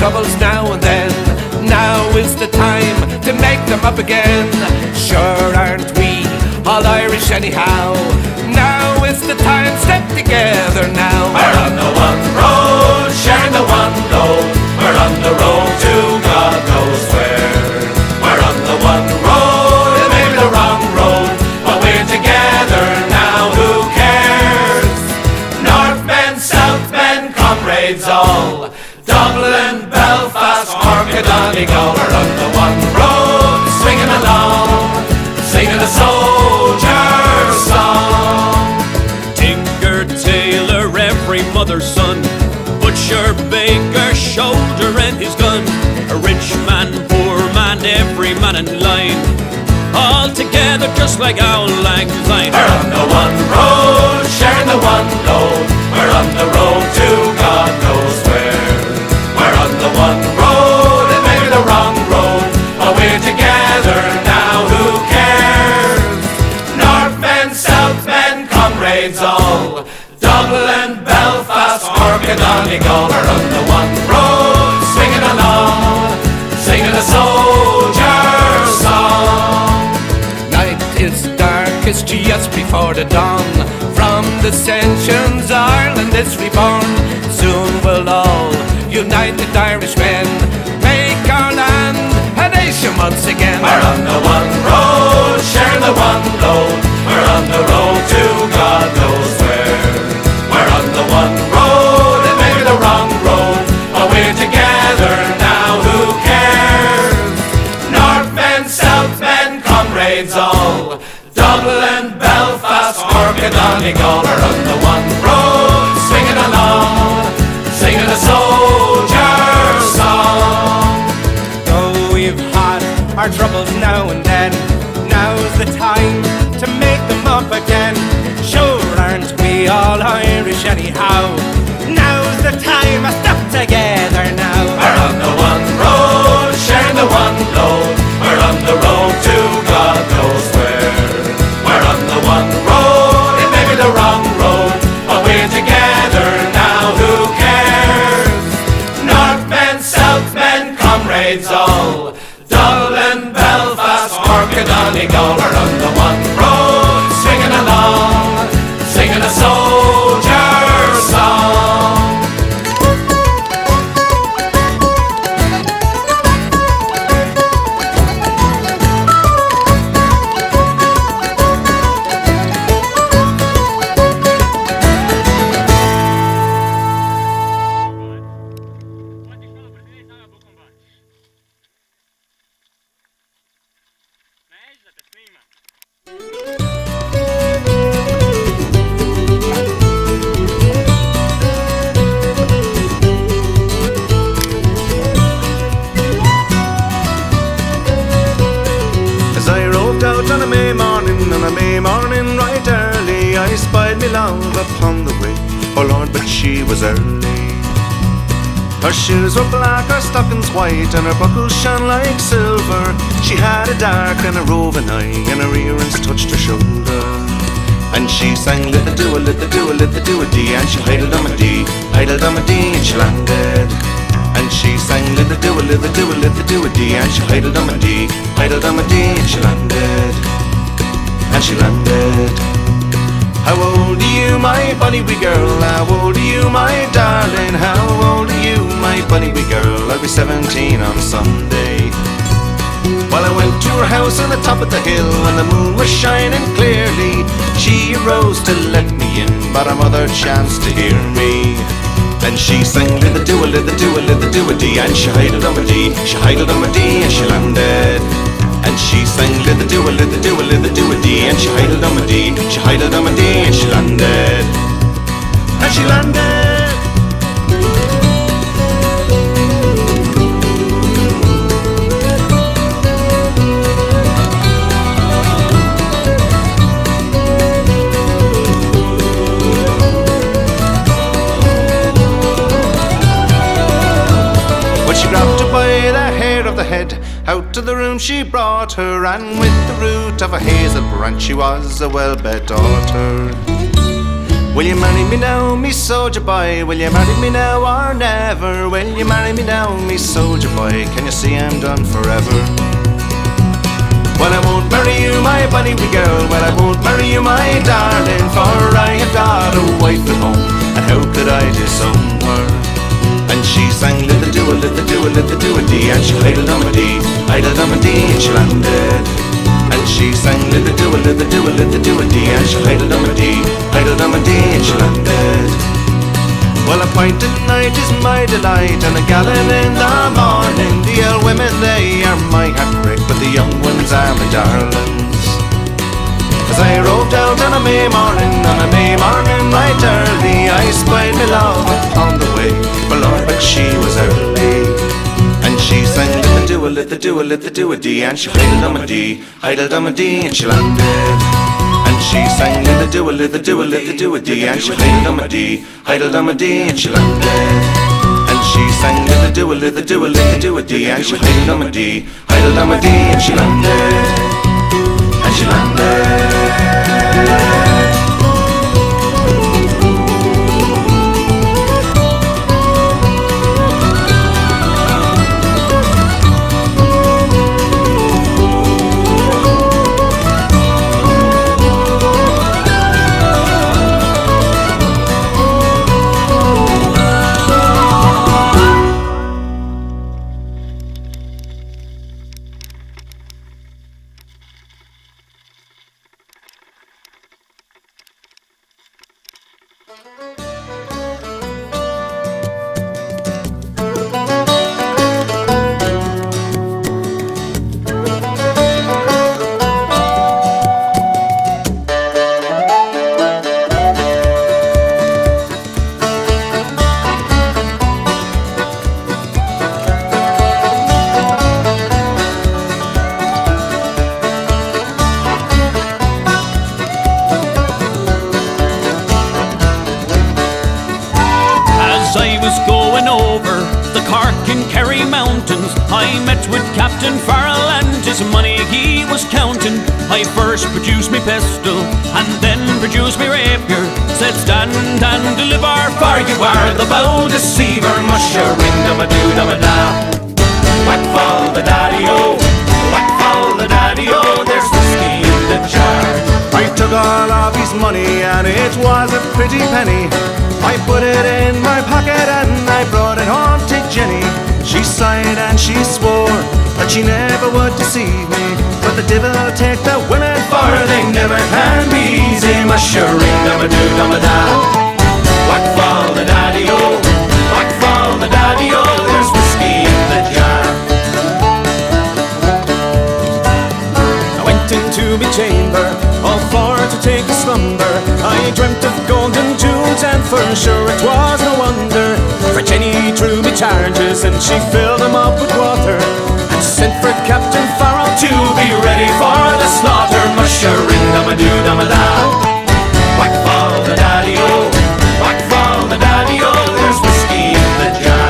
troubles now and then. Now is the time to make them up again. Sure aren't we all Irish anyhow? Now is the time, step together now. We're on the one road, sharing the one load. We're on the road to God knows where. We're on the one road, it may be the wrong road, but we're together now, who cares? Northmen, Southmen, comrades all, Dublin, Belfast, Cork and Donegal. We're on the one road, swinging along, singing a soldier's song. Tinker, tailor, every mother's son, butcher, baker, shoulder and his gun, a rich man, poor man, every man in line, all together just like Owl Lang Syne. We're on the one road, sharing the one load. We're on the road to God knows where. We're on the one road, it may be the wrong road, but we're together now, who cares? Northmen, Southmen, comrades all, Dublin, Belfast, Cork and Donegal. We're on the one road, swinging along, singing a soldier's song. Night is darkest just before the dawn. From dissensions Ireland is reborn. Soon we'll all, united Irishmen, make our land a nation once again. We're on the one road, sharing the one load. We're on the road to God knows where. We're on the one road, it may be the wrong road, but we're together now, who cares? Northmen, Southmen, comrades all, Dublin, Belfast, Cork and Donegal. We're on the one road, swinging along, singing a soldier's song. Though we've had our troubles now and then, now's the time to make them up again. Sure aren't we all Irish anyhow? Now's the time, step together now. We're on the one road, sharing the one load. We're on the road to God knows where. We're on the one road, it may be the wrong road, but we're together now, who cares? Northmen, Southmen, comrades all, Dublin, Belfast, Cork and Donegal. We're on the one road, swinging along, singing a soldier's song. As I roved out on a May morning right early, I spied me love upon the way. Oh Lord, but she was early. Her shoes were black, her stockings white, and her buckles shone like silver. She had a dark and a roving eye, and her earrings touched her shoulder. And she sang little do a little do a little do a dee, and she idled on my dee, idled on my dee, and she landed. And she sang little do a little do a little do a dee, and she idled on my dee, idled on my dee, and she landed. And she landed. How old are you, my bonny wee girl? How old are you, my darling? How old are you, my bonny wee girl? I'll be 17 on Sunday. Well, I went to her house on the top of the hill, and the moon was shining clearly. She arose to let me in, but her mother chanced to hear me. And she sang little do a little do a little do a dee, and she idled on my dee, she idled on my dee, and she landed. And she sang little do a little do a little do a dee, and she idled on my dee, she idled on my dee, and she landed. And she landed. She grabbed her by the hair of the head, out to the room she brought her, and with the root of a hazel branch she was a well-bred daughter. Will you marry me now, me soldier boy? Will you marry me now or never? Will you marry me now, me soldier boy? Can you see I'm done forever? Well, I won't marry you, my bonny wee girl. Well, I won't marry you, my darling, for I have got a wife at home, and how could I disown her? And she sang little do a little do a little do a dee, and she idled on a dee, and she landed. And she sang little do a little do a little do a dee, and she idled on a dee, and she landed. Well, a pint at night is my delight, and a gallon in the morning. The old women, they are my heartbreak, but the young ones are my darlings. As I roved out on a May morning, right early, I spied my love upon the way, but Lord, but she was early. And she sang little do a little do a little do a dee, and she idled on a dee, and she landed. And she sang little do a little do a little do a dee, and she idled on a dee, and she landed. And she sang little do a little do a little do a dee, and she idled on a dee, and she landed. And she landed. I met with Captain Farrell and his money he was counting. I first produced me pistol and then produced me rapier. Said stand and deliver, for you are the bold deceiver. Mushering dum-a-doo-dum-a-da. Whack fall the daddy-o, whack fall the daddy-o, there's whiskey in the jar. I took all of his money and it was a pretty penny. I put it in my pocket and I brought it home to Jenny. She sighed and she swore that she never would deceive me, but the devil take the women, for they never can be easy. Mushering dum-a-doo-dum-a-da. Whack fall the daddy-o, whack fall the daddy-o, there's whiskey in the jar. I went into my chamber, all for to take a slumber. I dreamt of golden jewels, and for sure it was no wonder. For Jenny drew me charges, and she filled them up with water, and sent for Captain Farrell to be ready for the slaughter. Mushering dum-a-doo-dum-a-da. Whack fall the daddy-o, whack fall the daddy-o, there's whiskey in the jar.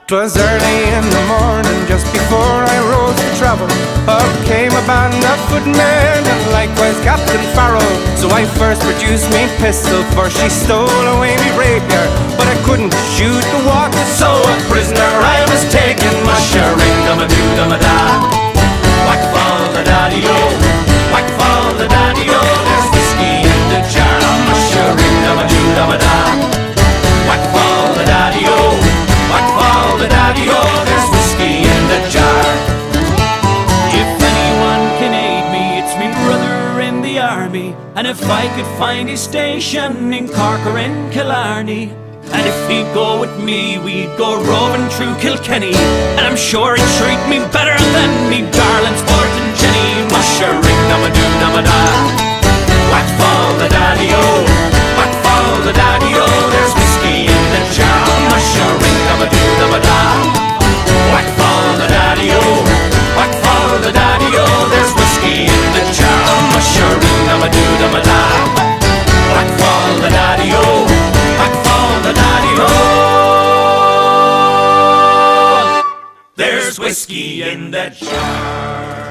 Twas early in the morning, just before I rose to travel. Up came a band of footmen, and likewise Captain Farrell. So I first produced me pistol, for she stole away me rapier. But I couldn't shoot the water, so a prisoner I was taken. Mushering dum-a-doo-dum-a-da. Whack fall the daddy-o, whack fall the daddy-o, there's whiskey in the jar. Mushering dum-a-doo-dum-a-da. Whack fall the daddy-o, whack fall the daddy-o, there's whiskey in the jar. If anyone can aid me, it's me brother in the army. And if I could find his station in Cork or in Killarney, and if he'd go with me, we'd go roving through Kilkenny. And I'm sure he'd treat me better than me darling sport and Jenny. Mushering dum-a-doo-dum-a-da. Whack fall the daddy-o, whack fall the daddy-o, there's whiskey in the jar. Mushering dum-a-doo-dum-a-da. Whack fall the daddy-o, whack fall the daddy-o, there's whiskey in the jar. Mushering dum-a-doo-dum-a-da. Whack fall the daddy-o, whack fall the daddy-o. whiskey in that jar.